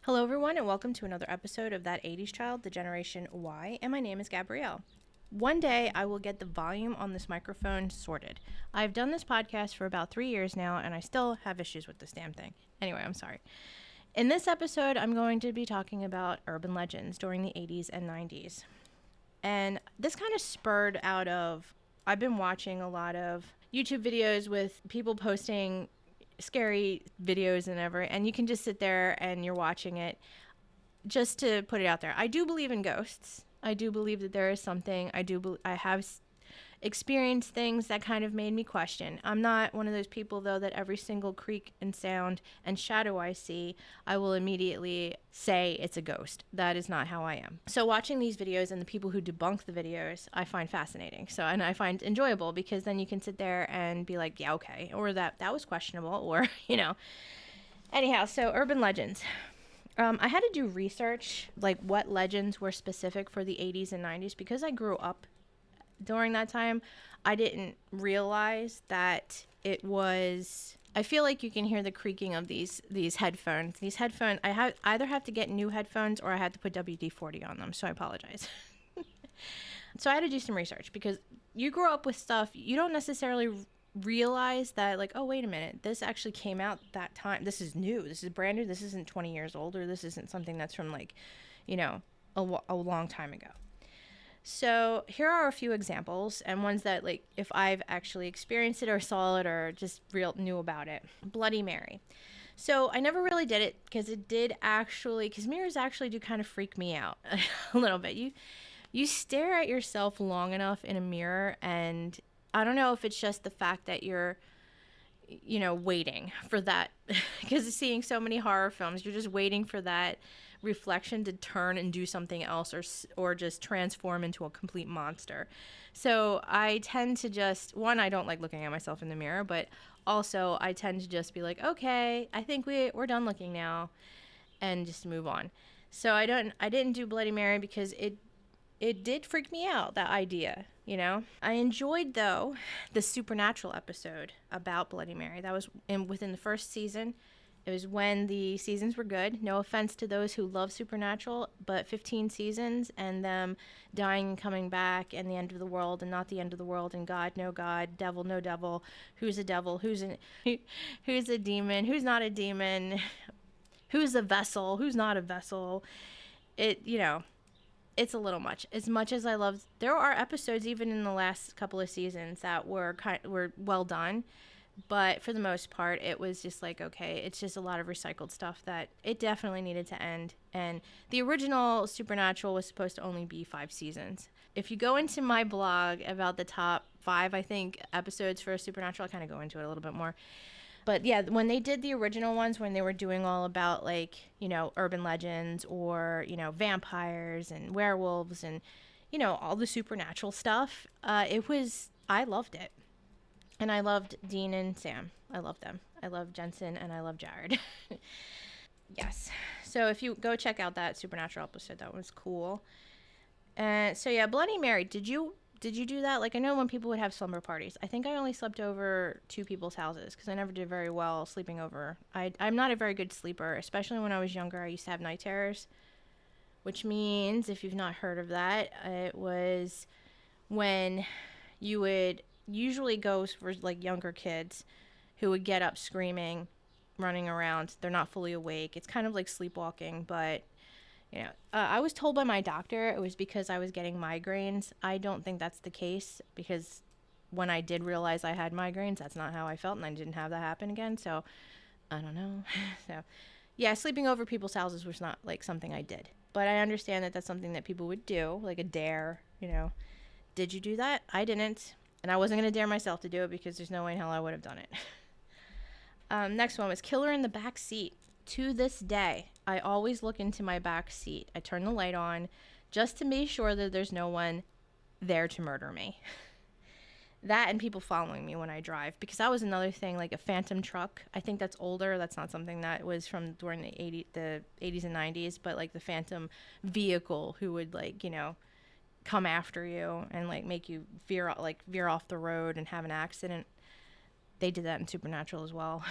Hello, everyone, and welcome to another episode of That 80s Child, the Generation Y, and my name is Gabrielle. One day, I will get the volume on this microphone sorted. I've done this podcast for about 3 years now, and I still have issues with this damn thing. Anyway, I'm sorry. In this episode, I'm going to be talking about urban legends during the 80s and 90s. And this kind of spurred out of, I've been watching a lot of YouTube videos with people posting scary videos and you can just sit there and you're watching it just to put it out there. I do believe in ghosts. I do believe that there is something. I have experienced things that kind of made me question. I'm not one of those people, though, that every single creak and sound and shadow I see, I will immediately say it's a ghost. That is not how I am. So watching these videos and the people who debunk the videos, I find fascinating. And I find enjoyable because then you can sit there and be like, yeah, okay, or that was questionable, or, Anyhow, so urban legends. I had to do research, like what legends were specific for the 80s and 90s, because I grew up during that time. I didn't realize that it was. I feel like you can hear the creaking of these headphones. These headphones, I either have to get new headphones or I had to put WD-40 on them, so I apologize. So I had to do some research because you grow up with stuff you don't necessarily realize that, like, oh, wait a minute, this actually came out that time. This is new. This is brand new. This isn't 20 years old, or this isn't something that's from, like, a long time ago. So here are a few examples and ones that, like, if I've actually experienced it or saw it or just real knew about it. Bloody Mary. So I never really did it because mirrors actually do kind of freak me out a little bit. You stare at yourself long enough in a mirror, and I don't know if it's just the fact that you're waiting for that because seeing so many horror films, you're just waiting for that reflection to turn and do something else, or just transform into a complete monster. So I tend to just, I don't like looking at myself in the mirror, but also I tend to just be like, okay, I think we're done looking now, and just move on. So I didn't do Bloody Mary because it did freak me out, that idea, I enjoyed, though, the Supernatural episode about Bloody Mary. That was within the first season. It was when the seasons were good. No offense to those who love Supernatural, but 15 seasons and them dying and coming back, and the end of the world and not the end of the world, and God, no God, devil, no devil, who's a devil, who's a demon, who's not a demon, who's a vessel, who's not a vessel. It's a little much. As much as I love, there are episodes even in the last couple of seasons that were well done, but for the most part, it was just like, okay, it's just a lot of recycled stuff that it definitely needed to end. And the original Supernatural was supposed to only be 5 seasons. If you go into my blog about the top 5, I think, episodes for Supernatural, I kind of go into it a little bit more. But yeah, when they did the original ones, when they were doing all about, like, urban legends, or, vampires and werewolves and, all the supernatural stuff, I loved it. And I loved Dean and Sam. I love them. I love Jensen and I love Jared. Yes. So if you go check out that Supernatural episode, that was cool. So yeah, Bloody Mary, did you do that? Like, I know when people would have slumber parties, I think I only slept over 2 people's houses because I never did very well sleeping over. I'm not a very good sleeper, especially when I was younger. I used to have night terrors, which means, if you've not heard of that, it was when you would usually go for, like, younger kids who would get up screaming, running around. They're not fully awake. It's kind of like sleepwalking, but I was told by my doctor it was because I was getting migraines. I don't think that's the case, because when I did realize I had migraines, that's not how I felt, and I didn't have that happen again. So I don't know. So yeah, sleeping over people's houses was not, like, something I did, but I understand that that's something that people would do, like a dare. Did you do that? I didn't, and I wasn't going to dare myself to do it because there's no way in hell I would have done it. Next one was Killer in the Back Seat. To this day, I always look into my back seat. I turn the light on just to be sure that there's no one there to murder me. That and people following me when I drive, because that was another thing, like a phantom truck. I think that's older. That's not something that was from during the 80s and 90s, but like the phantom vehicle who would, like, come after you and, like, make you veer off the road and have an accident. They did that in Supernatural as well.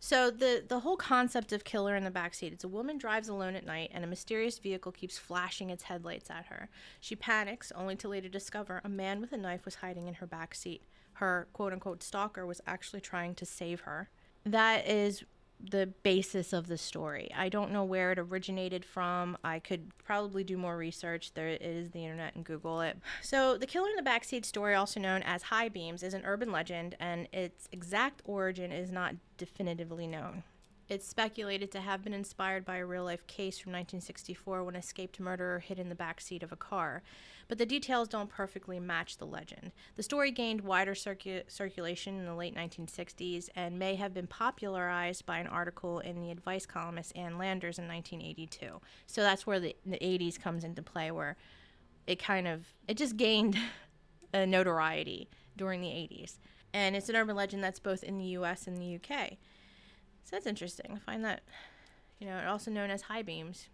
So the whole concept of killer in the backseat, it's a woman drives alone at night and a mysterious vehicle keeps flashing its headlights at her. She panics only to later discover a man with a knife was hiding in her backseat. Her quote-unquote stalker was actually trying to save her. That is the basis of the story. I don't know where it originated from. I could probably do more research. There is the internet and Google it. So the killer in the backseat story, also known as high beams, is an urban legend, and its exact origin is not definitively known. It's speculated to have been inspired by a real-life case from 1964 when an escaped murderer hid in the backseat of a car, but the details don't perfectly match the legend. The story gained wider circulation in the late 1960s and may have been popularized by an article in the advice columnist Ann Landers in 1982. So that's where the 80s comes into play, where it just gained a notoriety during the 80s. And it's an urban legend that's both in the US and the UK. So that's interesting. I find that, also known as high beams.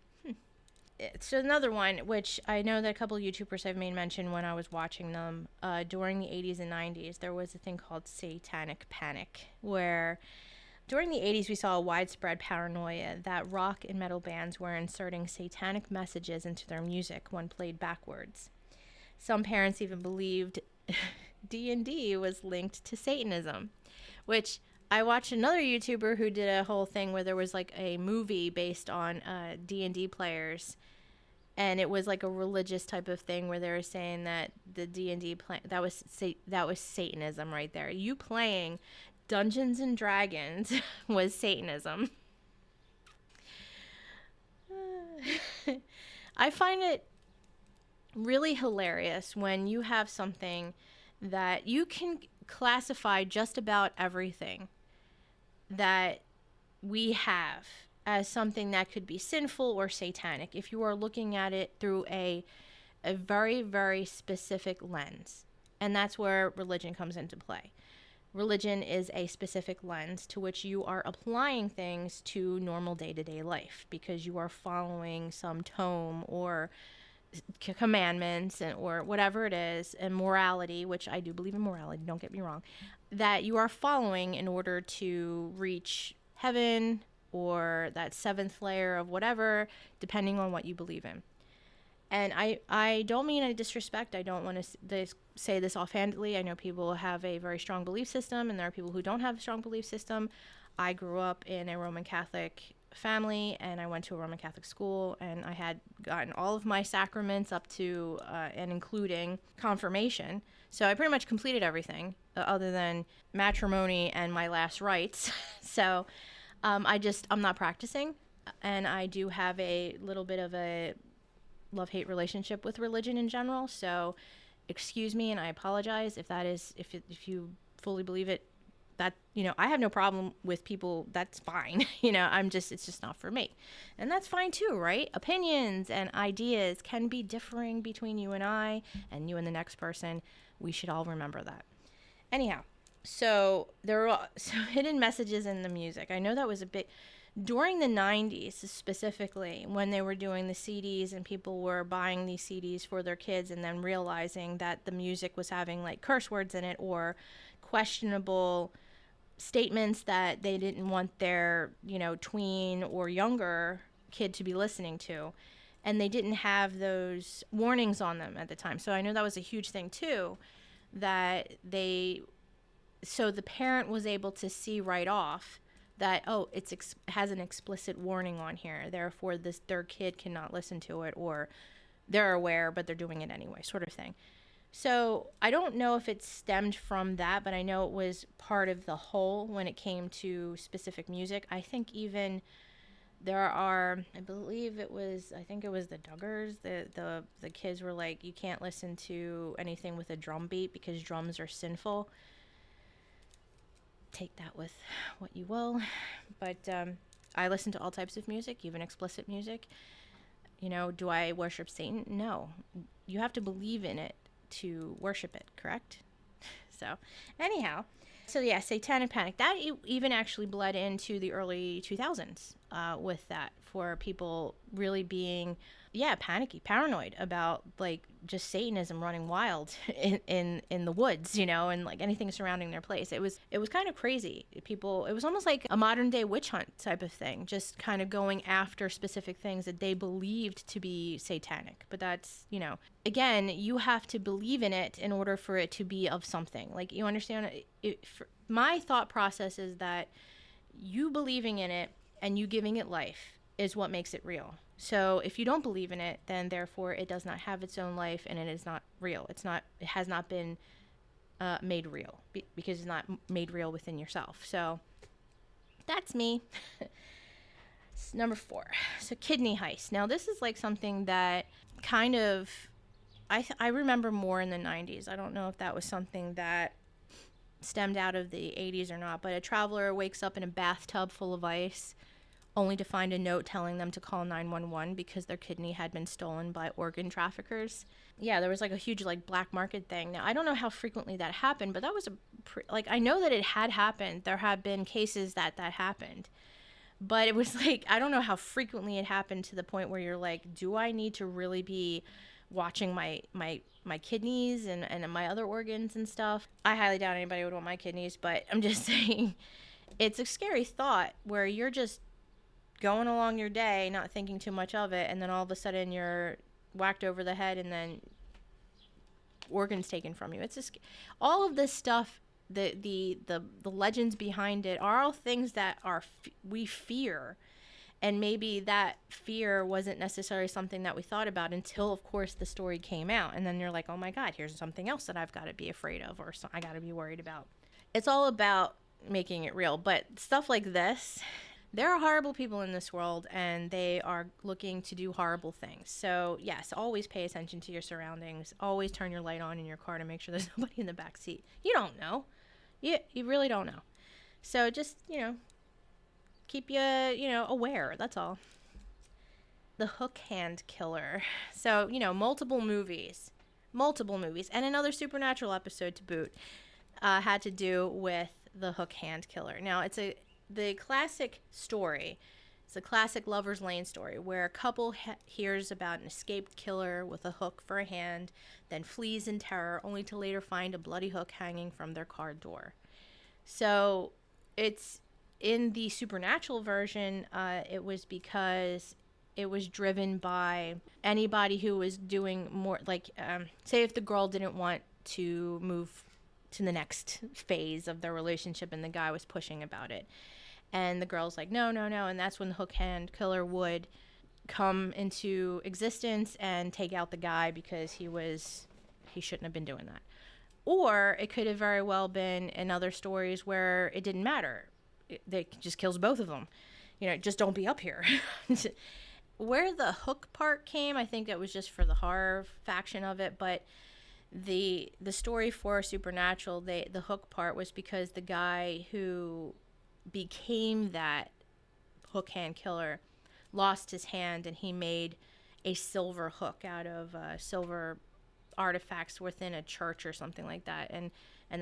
It's another one, which I know that a couple of YouTubers have made mention when I was watching them. During the 80s and 90s, there was a thing called satanic panic, where during the 80s we saw a widespread paranoia that rock and metal bands were inserting satanic messages into their music when played backwards. Some parents even believed D&D was linked to Satanism, which I watched another YouTuber who did a whole thing where there was like a movie based on D&D players, and it was like a religious type of thing where they were saying that the D&D that was Satanism right there. You playing Dungeons and Dragons was Satanism. I find it really hilarious when you have something that you can classify just about everything that we have as something that could be sinful or satanic if you are looking at it through a very, very specific lens. And that's where religion comes into play. Religion is a specific lens to which you are applying things to normal day-to-day life because you are following some tome or commandments or whatever it is, and morality, which I do believe in morality, don't get me wrong, that you are following in order to reach heaven or that seventh layer of whatever, depending on what you believe in. And I don't mean any disrespect. I don't want to say this offhandedly. I know people have a very strong belief system, and there are people who don't have a strong belief system. I grew up in a Roman Catholic family, and I went to a Roman Catholic school, and I had gotten all of my sacraments up to and including confirmation. So I pretty much completed everything other than matrimony and my last rites. So I'm not practicing, and I do have a little bit of a love-hate relationship with religion in general. So excuse me, and I apologize if you fully believe it. That, I have no problem with people. That's fine. It's just not for me. And that's fine too, right? Opinions and ideas can be differing between you and I and you and the next person. We should all remember that. Anyhow, so there are hidden messages in the music. I know that was a big, during the 90s specifically, when they were doing the CDs and people were buying these CDs for their kids and then realizing that the music was having like curse words in it or questionable statements that they didn't want their, tween or younger kid to be listening to. And they didn't have those warnings on them at the time. So I know that was a huge thing too, so the parent was able to see right off that, it has an explicit warning on here. Therefore, their kid cannot listen to it, or they're aware, but they're doing it anyway, sort of thing. So I don't know if it stemmed from that, but I know it was part of the whole when it came to specific music. I think even I think it was the Duggars. The kids were like, you can't listen to anything with a drum beat because drums are sinful. Take that with what you will. But I listen to all types of music, even explicit music. Do I worship Satan? No. You have to believe in it to worship it, correct? So anyhow, satanic panic, that even actually bled into the early 2000s. with that, for people really being, panicky, paranoid about like just Satanism running wild in the woods, and like anything surrounding their place. It was kind of crazy. It was almost like a modern day witch hunt type of thing, just kind of going after specific things that they believed to be satanic. But that's, again, you have to believe in it in order for it to be of something. Like, you understand my thought process is that you believing in it and you giving it life is what makes it real. So if you don't believe in it, then therefore it does not have its own life, and it is not real. It has not been made real, because it's not made real within yourself. So that's me. Number 4. So kidney heist. Now this is like something that kind of, I remember more in the 90s. I don't know if that was something that stemmed out of the 80s or not, but a traveler wakes up in a bathtub full of ice only to find a note telling them to call 911 because their kidney had been stolen by organ traffickers. Yeah, there was like a huge like black market thing. Now, I don't know how frequently that happened, but that was I know that it had happened. There had been cases that happened. But it was like, I don't know how frequently it happened to the point where you're like, do I need to really be watching my kidneys and my other organs and stuff? I highly doubt anybody would want my kidneys, but I'm just saying, it's a scary thought where you're just going along your day, not thinking too much of it, and then all of a sudden you're whacked over the head and then organs taken from you. It's just all of this stuff. The legends behind it are all things that we fear, and maybe that fear wasn't necessarily something that we thought about until, of course, the story came out, and then you're like, oh my God, here's something else that I've got to be afraid of, or I got to be worried about. It's all about making it real. But stuff like this, there are horrible people in this world, and they are looking to do horrible things. So yes, always pay attention to your surroundings. Always turn your light on in your car to make sure there's nobody in the back seat. You don't know. You really don't know. So just, keep you, aware. That's all. The Hook Hand Killer. So, multiple movies, and another Supernatural episode to boot, had to do with the Hook Hand Killer. Now, it's the classic story. It's a classic Lover's Lane story where a couple hears about an escaped killer with a hook for a hand, then flees in terror, only to later find a bloody hook hanging from their car door. So it's in the Supernatural version, it was because it was driven by anybody who was doing more, like, say if the girl didn't want to move to the next phase of their relationship and the guy was pushing about it. And the girl's like, no. And that's when the Hook Hand Killer would come into existence and take out the guy because he shouldn't have been doing that. Or it could have very well been in other stories where it didn't matter. It just kills both of them. Just don't be up here. Where the hook part came, I think it was just for the horror faction of it. But the story for Supernatural, the hook part was because the guy who became that Hook Hand Killer lost his hand, and he made a silver hook out of silver artifacts within a church or something like that, and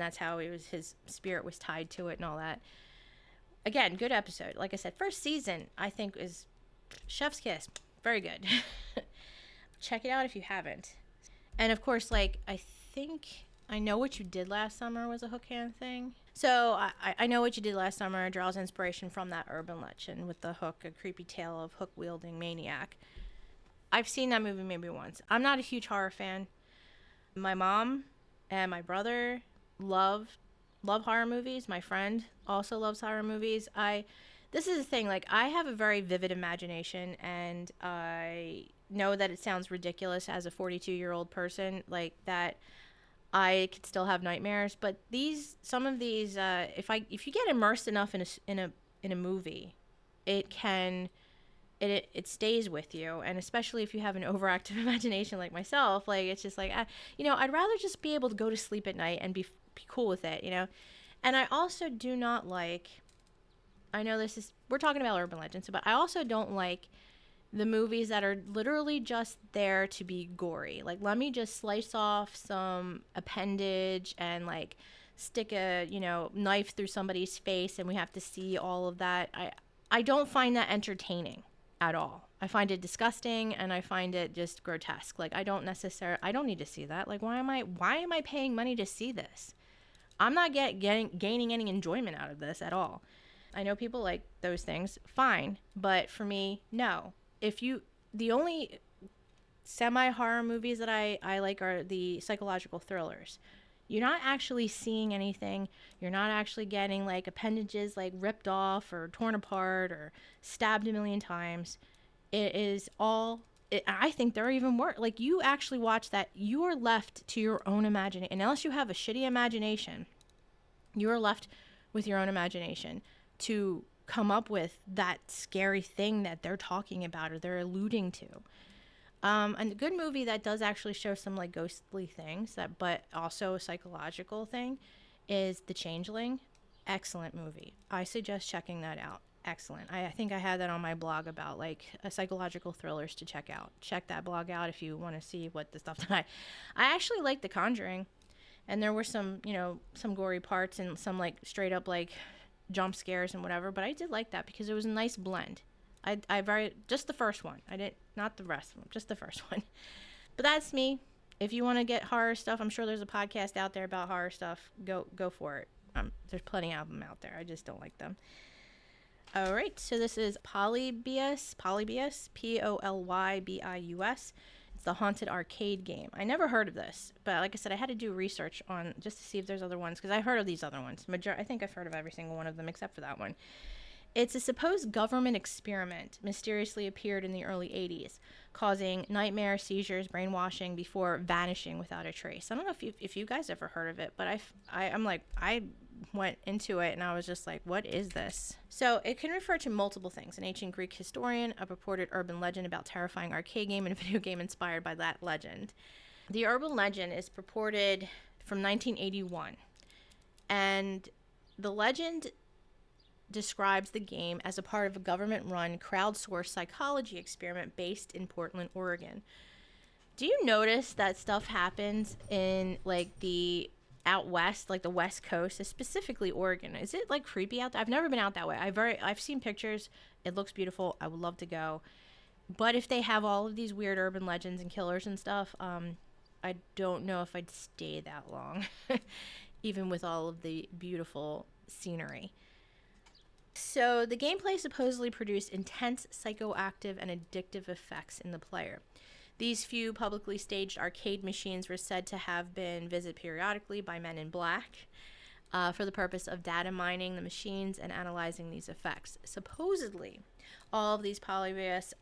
that's how his spirit was tied to it and all that. Again, good episode. Like I said, first season I think is chef's kiss. Very good. Check it out if you haven't. And of course, like, I think I Know What You Did Last Summer was a hook hand thing. So I Know What You Did Last Summer draws inspiration from that urban legend with the hook, a creepy tale of hook-wielding maniac. I've seen that movie maybe once. I'm not a huge horror fan. My mom and my brother love horror movies. My friend also loves horror movies. This is the thing, like, I have a very vivid imagination, and I know that it sounds ridiculous as a 42-year-old person, like, that I could still have nightmares, but some of these, if you get immersed enough in a movie, it stays with you. And especially if you have an overactive imagination like myself, like, it's just like, I'd rather just be able to go to sleep at night and be cool with it, And I also do not like, I know we're talking about urban legends, but I also don't like the movies that are literally just there to be gory. Like, let me just slice off some appendage and, like, stick a, knife through somebody's face and we have to see all of that. I don't find that entertaining at all. I find it disgusting and I find it just grotesque. Like I don't need to see that. Like why am I paying money to see this? I'm not gaining any enjoyment out of this at all. I know people like those things, fine, but for me, no. The only semi-horror movies that I like are the psychological thrillers. You're not actually seeing anything. You're not actually getting like appendages like ripped off or torn apart or stabbed a million times. It is all, I think they're even worse. Like you actually watch that, you are left to your own imagination. Unless you have a shitty imagination, you are left with your own imagination to come up with that scary thing that they're talking about or they're alluding to. And a good movie that does actually show some like ghostly things, but also a psychological thing, is The Changeling. Excellent movie. I suggest checking that out. Excellent. I think I had that on my blog about like psychological thrillers to check out. Check that blog out if you want to see what the stuff that I actually like The Conjuring, and there were some some gory parts and some like straight up like jump scares and whatever, but I did like that because it was a nice blend. Just the first one. Not the rest of them, just the first one. But that's me. If you want to get horror stuff, I'm sure there's a podcast out there about horror stuff. Go for it. There's plenty of them out there. I just don't like them. All right. So this is Polybius, Polybius. It's the haunted arcade game. I never heard of this, but like I said, I had to do research on just to see if there's other ones because I heard of these other ones. I think I've heard of every single one of them except for that one. It's a supposed government experiment mysteriously appeared in the early 80s, causing nightmare, seizures, brainwashing before vanishing without a trace. I don't know if you guys ever heard of it, but I went into it and I was just like, what is this? So it can refer to multiple things. An ancient Greek historian, a purported urban legend about terrifying arcade game, and a video game inspired by that legend. The urban legend is purported from 1981, and the legend describes the game as a part of a government-run, crowdsourced psychology experiment based in Portland, Oregon. Do you notice that stuff happens in, like, the out west, like the West Coast, specifically Oregon? Is it, like, creepy out there? I've never been out that way. I've seen pictures. It looks beautiful. I would love to go. But if they have all of these weird urban legends and killers and stuff, I don't know if I'd stay that long, even with all of the beautiful scenery. So the gameplay supposedly produced intense psychoactive and addictive effects in the player. These few publicly staged arcade machines were said to have been visited periodically by men in black for the purpose of data mining the machines and analyzing these effects. Supposedly, all of these Polybius,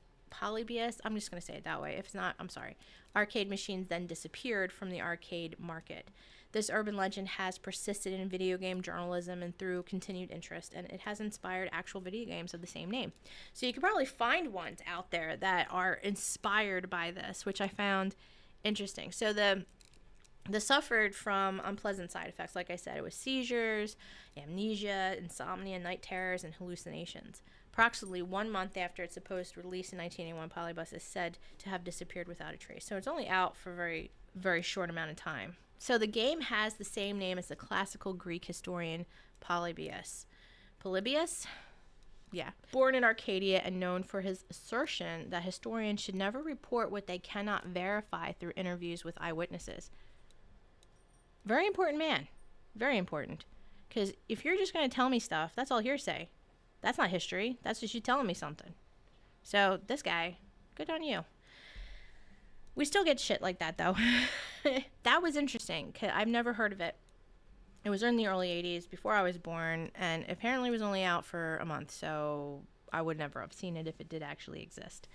I'm just going to say it that way. If it's not, I'm sorry. Arcade machines then disappeared from the arcade market. This urban legend has persisted in video game journalism and through continued interest, and it has inspired actual video games of the same name. So you could probably find ones out there that are inspired by this, which I found interesting. So the suffered from unpleasant side effects. Like I said, it was seizures, amnesia, insomnia, night terrors, and hallucinations. Approximately 1 month after its supposed release in 1981, Polybius is said to have disappeared without a trace. So it's only out for a very, very short amount of time. So the game has the same name as the classical Greek historian Polybius. Polybius? Yeah. Born in Arcadia and known for his assertion that historians should never report what they cannot verify through interviews with eyewitnesses. Very important man. Very important. Because if you're just going to tell me stuff, that's all hearsay. That's not history. That's just you telling me something. So this guy, good on you. We still get shit like that, though. That was interesting, because I've never heard of it. It was in the early 80s, before I was born, and apparently it was only out for a month, so I would never have seen it if it did actually exist.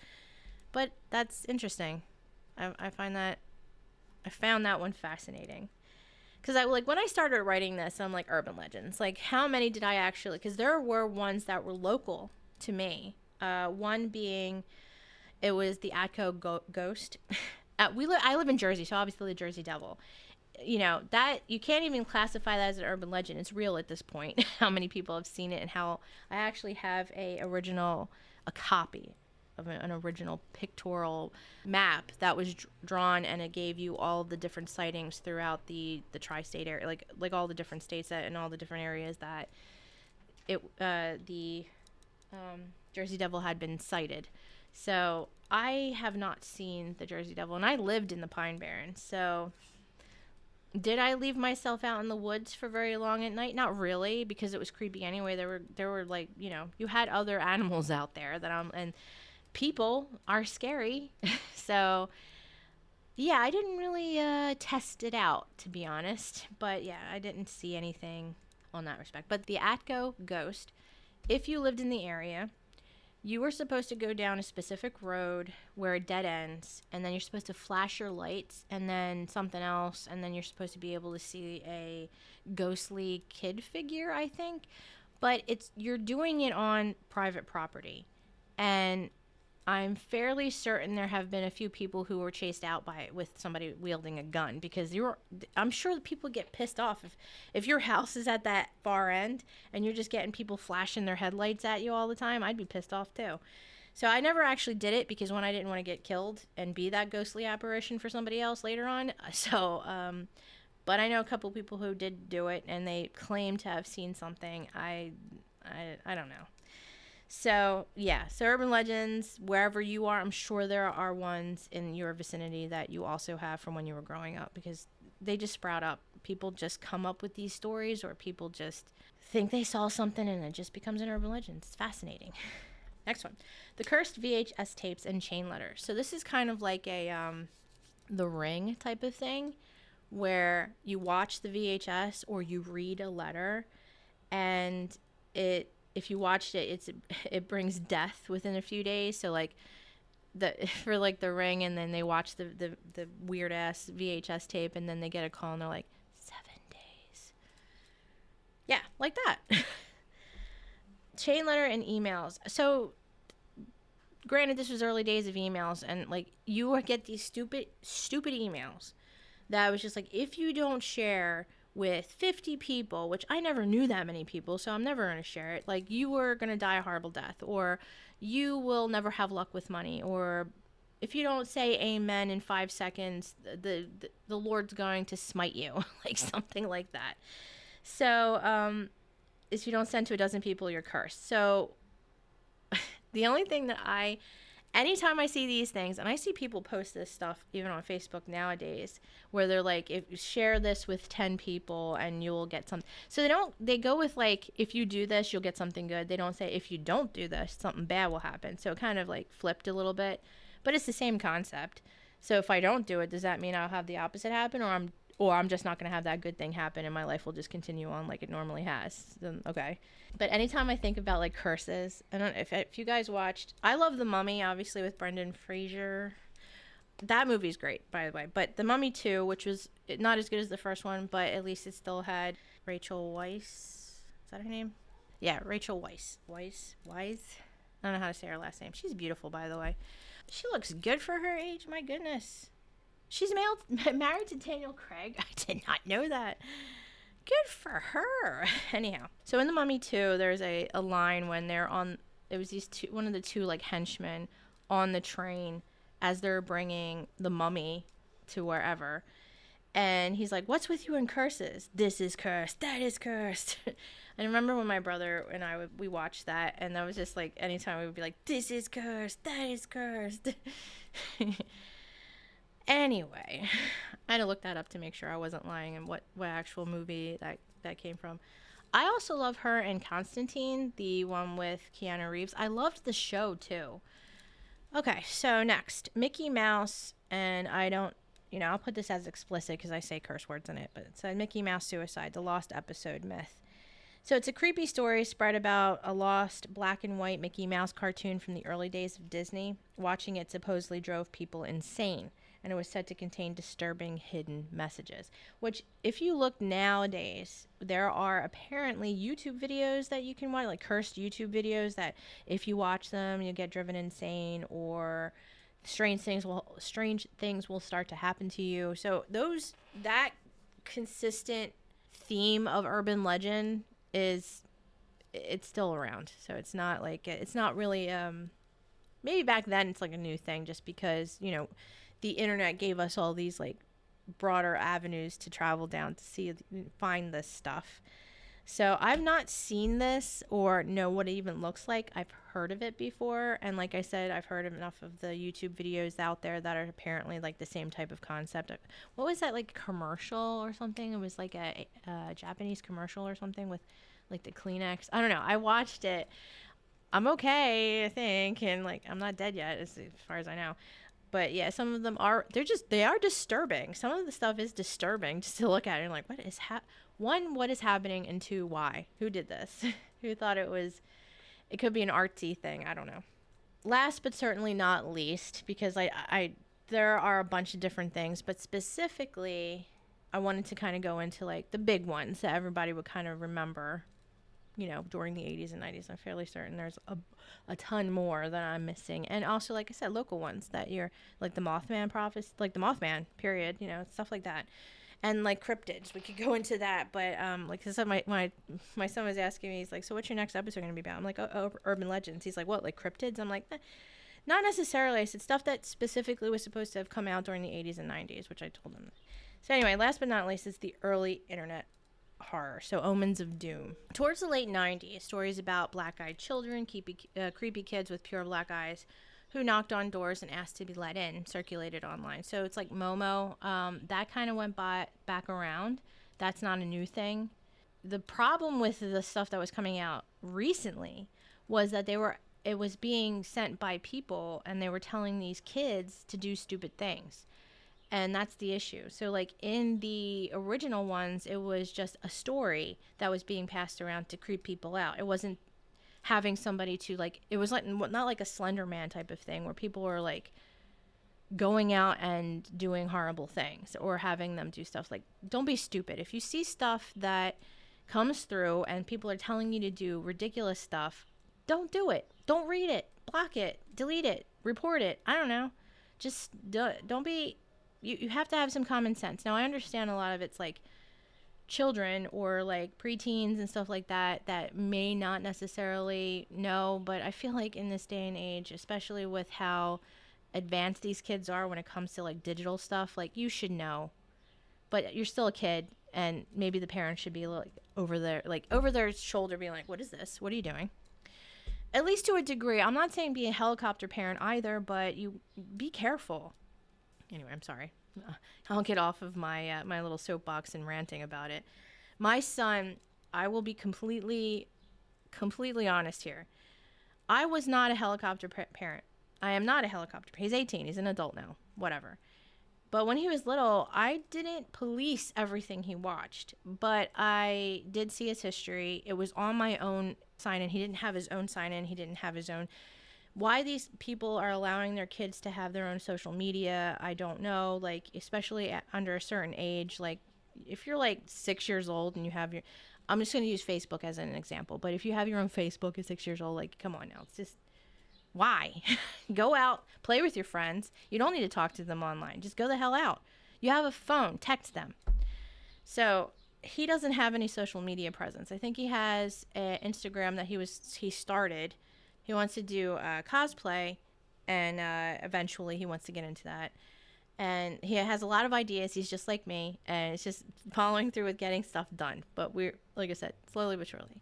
But that's interesting. I found that one fascinating. Because when I started writing this, I'm like, urban legends. Like, how many did I actually... Because there were ones that were local to me. One being... It was the Atco Ghost. I live in Jersey, so obviously the Jersey Devil. You know, that you can't even classify that as an urban legend. It's real at this point, how many people have seen it and how I actually have a copy of an original pictorial map that was drawn, and it gave you all the different sightings throughout the tri-state area, like all the different states and all the different areas that Jersey Devil had been sighted. So I have not seen the Jersey Devil, and I lived in the Pine Barrens. So did I leave myself out in the woods for very long at night? Not really, because it was creepy anyway. There were like, you had other animals out there and people are scary. So yeah, I didn't really test it out, to be honest. But yeah, I didn't see anything on that respect. But the Atco ghost, if you lived in the area, you were supposed to go down a specific road where it dead ends, and then you're supposed to flash your lights, and then something else, and then you're supposed to be able to see a ghostly kid figure, I think. But you're doing it on private property, and I'm fairly certain there have been a few people who were chased out by it with somebody wielding a gun, because I'm sure that people get pissed off if your house is at that far end and you're just getting people flashing their headlights at you all the time. I'd be pissed off too. So I never actually did it because one, I didn't want to get killed and be that ghostly apparition for somebody else later on. So, but I know a couple people who did do it and they claim to have seen something. I don't know. So, yeah. So, urban legends, wherever you are, I'm sure there are ones in your vicinity that you also have from when you were growing up, because they just sprout up. People just come up with these stories, or people just think they saw something and it just becomes an urban legend. It's fascinating. Next one. The cursed VHS tapes and chain letters. So, this is kind of like a The Ring type of thing, where you watch the VHS or you read a letter, and if you watched it, it brings death within a few days. So like for like The Ring, and then they watch the weird ass VHS tape, and then they get a call and they're like 7 days. Yeah, like that. Chain letter and emails. So granted, this was early days of emails, and like you would get these stupid emails that was just like, if you don't share with 50 people, which I never knew that many people, so I'm never going to share it, like, you were going to die a horrible death, or you will never have luck with money, or if you don't say amen in 5 seconds, the Lord's going to smite you, like something like that. So if you don't send to a dozen people, you're cursed. So the only thing that anytime I see these things, and I see people post this stuff even on Facebook nowadays, where they're like, if you share this with 10 people and you'll get something. So they go with like, if you do this, you'll get something good. They don't say, if you don't do this, something bad will happen. So it kind of like flipped a little bit, but it's the same concept. So if I don't do it, does that mean I'll have the opposite happen, or I'm just not going to have that good thing happen and my life will just continue on like it normally has? Then okay. But anytime I think about like curses, I don't know if you guys watched, I love The Mummy, obviously, with Brendan Fraser. That movie's great, by the way. But The Mummy 2, which was not as good as the first one, but at least it still had Rachel Weisz. Is that her name? Yeah, Rachel Weisz. Weisz? I don't know how to say her last name. She's beautiful, by the way. She looks good for her age. My goodness. She's married to Daniel Craig. I did not know that. Good for her. Anyhow, so in The Mummy 2, there's a line when they're on, it was one of the two like henchmen on the train as they're bringing the mummy to wherever. And he's like, what's with you and curses? This is cursed. That is cursed. I remember when my brother and we watched that, and that was just like, anytime we would be like, this is cursed. That is cursed. Anyway, I had to look that up to make sure I wasn't lying and what actual movie that came from. I also love her in Constantine, the one with Keanu Reeves. I loved the show too. Okay, so next, Mickey Mouse, and I don't, I'll put this as explicit because I say curse words in it, but it said Mickey Mouse suicide, the lost episode myth. So it's a creepy story spread about a lost black and white Mickey Mouse cartoon from the early days of Disney. Watching it supposedly drove people insane, and it was said to contain disturbing hidden messages, which if you look nowadays, there are apparently YouTube videos that you can watch, like cursed YouTube videos that if you watch them, you'll get driven insane, or strange things will start to happen to you. So that consistent theme of urban legend it's still around. So it's not like, it's not really, maybe back then it's like a new thing just because, the internet gave us all these like broader avenues to travel down to find this stuff. So I've not seen this or know what it even looks like. I've heard of it before. And like I said, I've heard of enough of the YouTube videos out there that are apparently like the same type of concept. What was that, like commercial or something? It was like a Japanese commercial or something with like the Kleenex. I don't know. I watched it. I'm okay, I think. And like, I'm not dead yet as far as I know. But yeah, some of them are, they are disturbing. Some of the stuff is disturbing just to look at it and like, what is happening? And two, why? Who did this? Who thought it could be an artsy thing? I don't know. Last but certainly not least, because there are a bunch of different things, but specifically, I wanted to kind of go into like the big ones that everybody would kind of remember, during the 80s and 90s. I'm fairly certain there's a ton more that I'm missing. And also, like I said, local ones that you're like the Mothman prophecy, like the Mothman period, stuff like that. And like cryptids, we could go into that. But like I said, my son was asking me, he's like, so what's your next episode going to be about? I'm like, urban legends. He's like, what, like cryptids? I'm like, not necessarily. I said stuff that specifically was supposed to have come out during the 80s and 90s, which I told him. So anyway, last but not least is the early internet horror. So Omens of Doom. Towards the late 90s, stories about black-eyed children, creepy kids with pure black eyes who knocked on doors and asked to be let in circulated online. So it's like Momo. That kind of went back around. That's not a new thing. The problem with the stuff that was coming out recently was that it was being sent by people and they were telling these kids to do stupid things. And that's the issue. So like in the original ones, it was just a story that was being passed around to creep people out. It wasn't having somebody to like, it was like not like a Slender Man type of thing where people were like going out and doing horrible things or having them do stuff. Like, don't be stupid. If you see stuff that comes through and people are telling you to do ridiculous stuff, don't do it. Don't read it. Block it. Delete it. Report it. I don't know. Just don't be... You have to have some common sense. Now, I understand a lot of it's like children or like preteens and stuff like that may not necessarily know, but I feel like in this day and age, especially with how advanced these kids are when it comes to like digital stuff, like you should know. But you're still a kid, and maybe the parents should be like over their shoulder being like, what is this? What are you doing? At least to a degree. I'm not saying be a helicopter parent either, but you be careful. Anyway, I'm sorry. I'll get off of my my little soapbox and ranting about it. My son, I will be completely honest here. I was not a helicopter parent. I am not a helicopter. He's 18. He's an adult now. Whatever. But when he was little, I didn't police everything he watched. But I did see his history. It was on my own sign-in. He didn't have his own sign-in. He didn't have his own... Why these people are allowing their kids to have their own social media, I don't know. Like, especially under a certain age. Like, if you're like 6 years old and you have your... I'm just going to use Facebook as an example. But if you have your own Facebook at 6 years old, like, come on now. It's just... Why? Go out, play with your friends. You don't need to talk to them online. Just go the hell out. You have a phone. Text them. So... he doesn't have any social media presence. I think he has an Instagram that he started. He wants to do cosplay, and eventually he wants to get into that. And he has a lot of ideas. He's just like me, and it's just following through with getting stuff done. But we're, like I said, slowly but surely.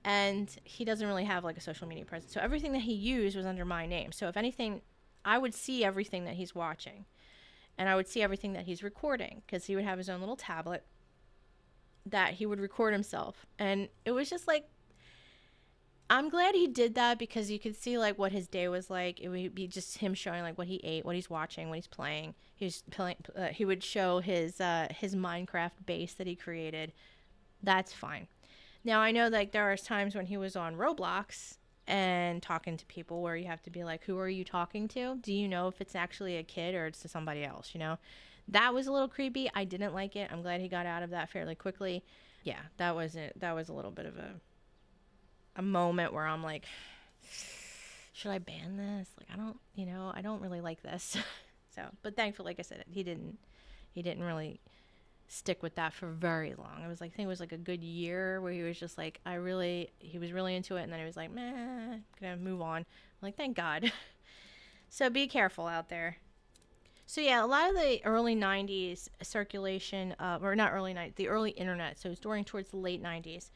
And he doesn't really have like a social media presence. So everything that he used was under my name. So if anything, I would see everything that he's watching. And I would see everything that he's recording, because he would have his own little tablet that he would record himself. And it was just like, I'm glad he did that, because you could see like what his day was like. It would be just him showing like what he ate, what he's watching, what he's playing. He would show his Minecraft base that he created. That's fine. Now I know like there are times when he was on Roblox and talking to people where you have to be like, who are you talking to? Do you know if it's actually a kid or it's to somebody else, you know? That was a little creepy. I didn't like it. I'm glad he got out of that fairly quickly. Yeah, that was it. That was a little bit of a moment where I'm like, should I ban this? Like, I don't really like this. So, but thankfully, like I said, he didn't really stick with that for very long. It was like, I think it was like a good year where he was just like, he was really into it. And then he was like, meh, gonna move on. I'm like, thank God. So be careful out there. So yeah, a lot of the early '90s circulation, or not early '90s, the early internet. So it's during towards the late '90s.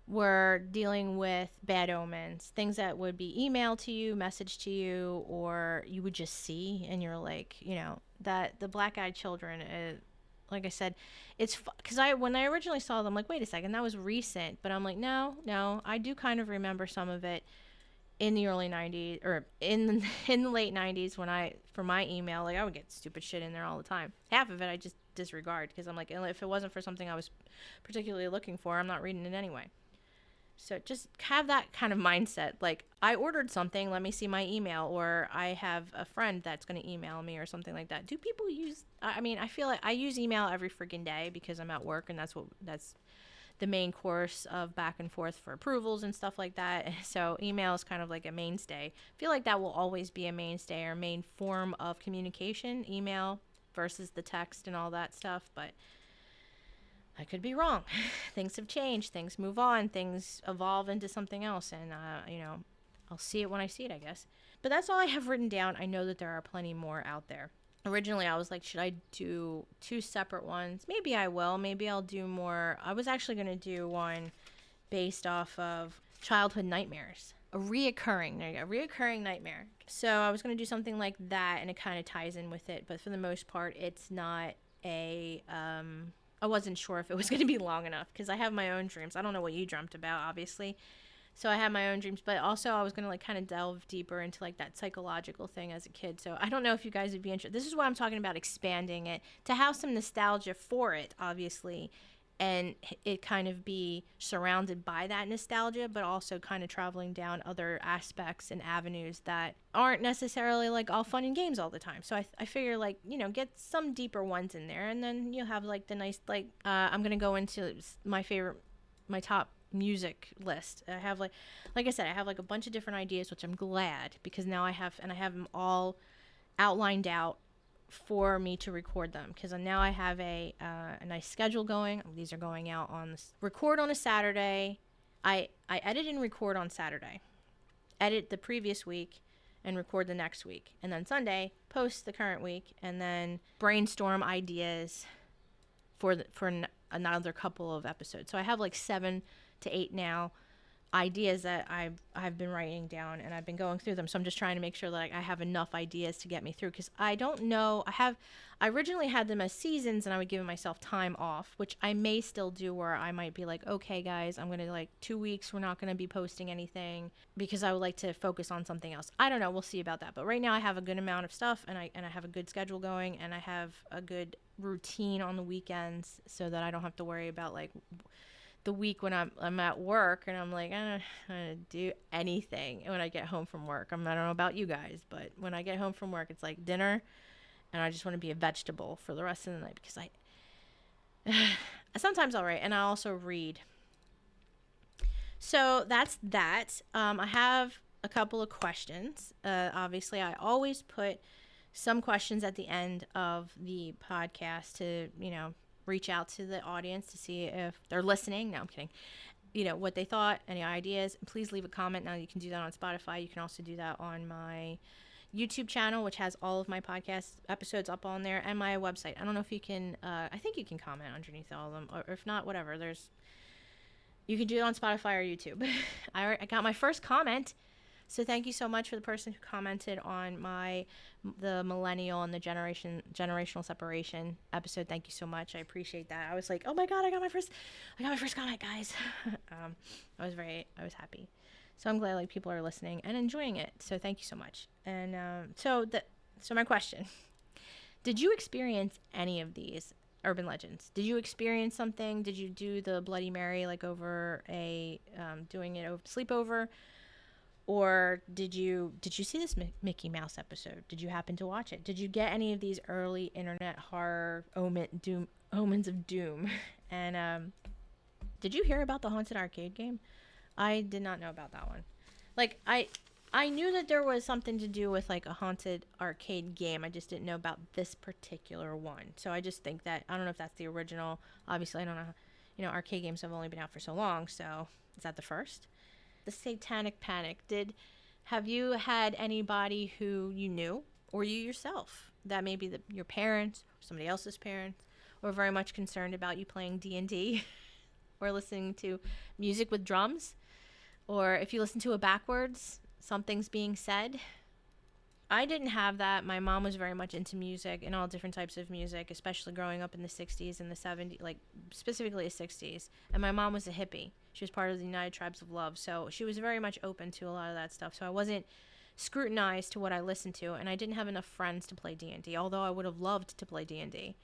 Were dealing with bad omens, things that would be emailed to you, messaged to you, or you would just see, and you're like, that the black-eyed children. Like I said, it's because when I originally saw them, like, wait a second, that was recent, but I'm like, no, I do kind of remember some of it in the early '90s or in the late '90s when for my email, like I would get stupid shit in there all the time. Half of it I just disregard because I'm like, if it wasn't for something I was particularly looking for, I'm not reading it anyway. So just have that kind of mindset. Like, I ordered something, let me see my email, or I have a friend that's going to email me or something like that. Do people use, I mean, I feel like I use email every freaking day because I'm at work and that's the main course of back and forth for approvals and stuff like that. So email is kind of like a mainstay. I feel like that will always be a mainstay or main form of communication, email versus the text and all that stuff. But I could be wrong. Things have changed. Things move on. Things evolve into something else. And, I'll see it when I see it, I guess. But that's all I have written down. I know that there are plenty more out there. Originally, I was like, should I do 2 separate ones? Maybe I will. Maybe I'll do more. I was actually going to do one based off of childhood nightmares. Reoccurring nightmare. So I was going to do something like that, and it kind of ties in with it. But for the most part, it's not I wasn't sure if it was going to be long enough because I have my own dreams. I don't know what you dreamt about, obviously. So I had my own dreams, but also I was going to like kind of delve deeper into like that psychological thing as a kid. So I don't know if you guys would be interested. This is why I'm talking about expanding it to have some nostalgia for it, obviously, and it kind of be surrounded by that nostalgia, but also kind of traveling down other aspects and avenues that aren't necessarily like all fun and games all the time. So I figure like, get some deeper ones in there, and then you'll have like the nice, like, I'm going to go into my top music list. I have like I said, I have like a bunch of different ideas, which I'm glad because now I have them all outlined out for me to record them because now I have a nice schedule going. These are going out record on a Saturday. I edit and record on Saturday, edit the previous week and record the next week, and then Sunday post the current week, and then brainstorm ideas for another couple of episodes. So I have like 7 to 8 now ideas that I've been writing down, and I've been going through them. So I'm just trying to make sure that I have enough ideas to get me through, because I don't know. I originally had them as seasons, and I would give myself time off, which I may still do, where I might be like, okay guys, I'm gonna like 2 weeks we're not gonna be posting anything because I would like to focus on something else. I don't know, we'll see about that. But right now I have a good amount of stuff, and I have a good schedule going, and I have a good routine on the weekends so that I don't have to worry about like the week when I'm at work and I'm like, I don't do anything. And when I get home from work, I don't know about you guys, but when I get home from work, it's like dinner, and I just want to be a vegetable for the rest of the night because sometimes I'll write, and I also read. So that's that. I have a couple of questions. Obviously, I always put some questions at the end of the podcast to, reach out to the audience to see if they're listening. No, I'm kidding. What they thought, any ideas. Please leave a comment. Now you can do that on Spotify. You can also do that on my YouTube channel, which has all of my podcast episodes up on there, and my website. I don't know if you can, I think you can comment underneath all of them, or if not, whatever. You can do it on Spotify or YouTube. I got my first comment. So thank you so much for the person who commented on the millennial and the generational separation episode. Thank you so much. I appreciate that. I was like, oh my God, I got my first comment, guys. I was happy. So I'm glad like people are listening and enjoying it. So thank you so much. And so my question, did you experience any of these urban legends? Did you experience something? Did you do the Bloody Mary like over doing it over sleepover? Or did you see this Mickey Mouse episode? Did you happen to watch it? Did you get any of these early internet horror omens of doom? And did you hear about the haunted arcade game? I did not know about that one. Like I knew that there was something to do with like a haunted arcade game. I just didn't know about this particular one. So I just think that, I don't know if that's the original. Obviously, I don't know. Arcade games have only been out for so long. So is that the first? The Satanic Panic. Have you had anybody who you knew or you yourself. That may be your parents, or somebody else's parents, or very much concerned about you playing D&D or listening to music with drums. Or if you listen to it backwards, something's being said. I didn't have that. My mom was very much into music and all different types of music, especially growing up in the 60s and the 70s, like specifically the 60s. And my mom was a hippie. She was part of the United Tribes of Love. So she was very much open to a lot of that stuff. So I wasn't scrutinized to what I listened to. And I didn't have enough friends to play D&D, although I would have loved to play D&D.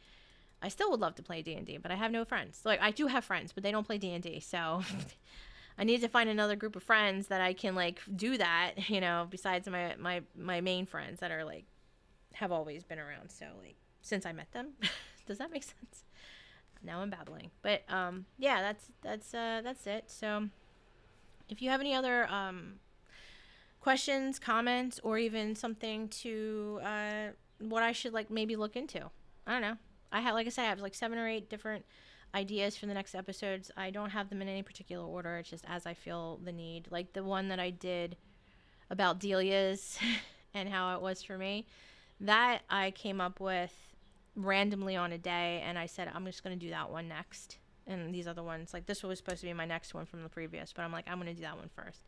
I still would love to play D&D, but I have no friends. Like, I do have friends, but they don't play D&D. So I need to find another group of friends that I can like do that, besides my main friends that are like have always been around. So like since I met them. Does that make sense? Now I'm babbling. But yeah, that's it. So if you have any other questions, comments, or even something to what I should like maybe look into. I don't know. Like I said, I have like 7 or 8 different ideas for the next episodes. I don't have them in any particular order. It's just as I feel the need. Like the one that I did about Delia's and how it was for me, that I came up with randomly on a day, and I said I'm just going to do that one next. And these other ones, like this was supposed to be my next one from the previous, but I'm like, I'm going to do that one first.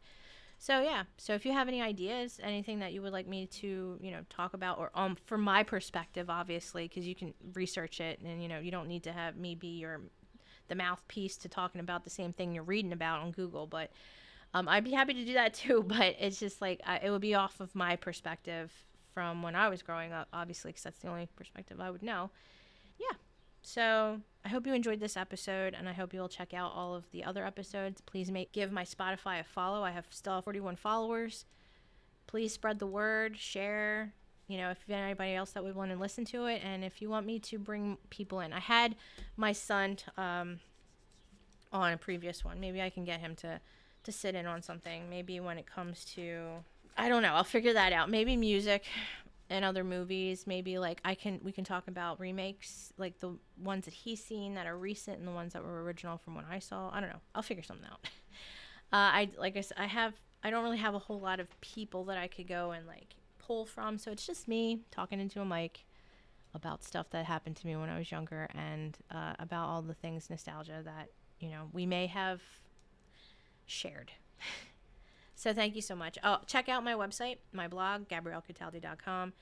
So yeah, so if you have any ideas, anything that you would like me to, talk about, or from my perspective, obviously, because you can research it, and you don't need to have me be the mouthpiece to talking about the same thing you're reading about on Google. But I'd be happy to do that too. But it's just like it would be off of my perspective from when I was growing up, obviously, because that's the only perspective I would know. Yeah. So I hope you enjoyed this episode, and I hope you'll check out all of the other episodes. Please give my Spotify a follow. I still have 41 followers. Please spread the word, share, if you have anybody else that would want to listen to it. And if you want me to bring people in, I had my son on a previous one. Maybe I can get him to sit in on something. Maybe when it comes to, I don't know, I'll figure that out. Maybe music and other movies. Maybe like we can talk about remakes, like the ones that he's seen that are recent and the ones that were original from when I saw. I don't know. I'll figure something out. I said, I don't really have a whole lot of people that I could go and like pull from, so it's just me talking into a mic about stuff that happened to me when I was younger, and about all the things nostalgia that we may have shared. So thank you so much. Oh, check out my website, my blog, GabrielleCataldi.com.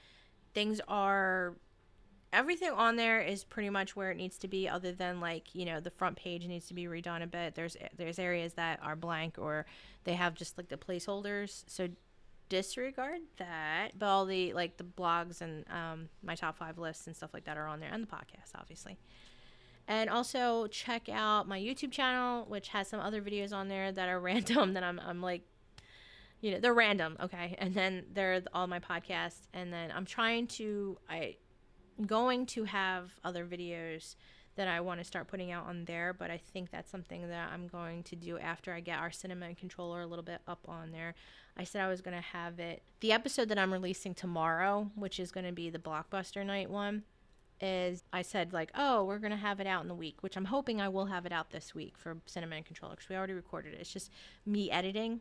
Everything on there is pretty much where it needs to be, other than like, the front page needs to be redone a bit. There's areas that are blank, or they have just like the placeholders. So disregard that. But all the like the blogs and my top 5 lists and stuff like that are on there, and the podcast, obviously. And also check out my YouTube channel, which has some other videos on there that are random that I'm like, they're random, okay? And then they're all my podcasts. And then I'm going to have other videos that I want to start putting out on there, but I think that's something that I'm going to do after I get our cinema and controller a little bit up on there. I said I was going to have it. The episode that I'm releasing tomorrow, which is going to be the Blockbuster night one, is I said like, oh, we're going to have it out in the week, which I'm hoping I will have it out this week for cinema and controller, because we already recorded it. It's just me editing.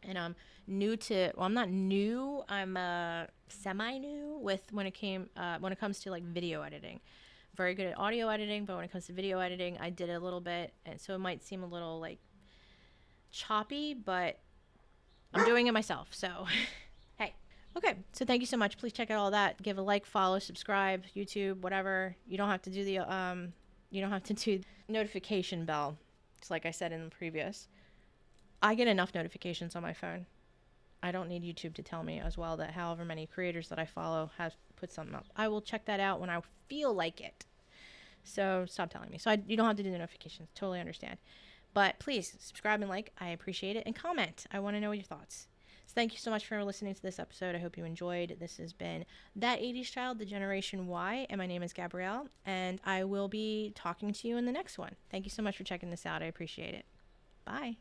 And I'm I'm not new, I'm semi-new when it comes to like video editing. Very good at audio editing, but when it comes to video editing, I did a little bit, and so it might seem a little like choppy, but I'm doing it myself, so hey. Okay, so thank you so much. Please check out all that. Give a like, follow, subscribe, YouTube, whatever. You don't have to do the notification bell. It's like I said in the previous. I get enough notifications on my phone. I don't need YouTube to tell me as well that however many creators that I follow have put something up. I will check that out when I feel like it. So stop telling me. So you don't have to do the notifications. Totally understand. But please subscribe and like. I appreciate it. And comment. I want to know your thoughts. So thank you so much for listening to this episode. I hope you enjoyed. This has been That 80s Child, the Generation Y. And my name is Gabrielle. And I will be talking to you in the next one. Thank you so much for checking this out. I appreciate it. Bye.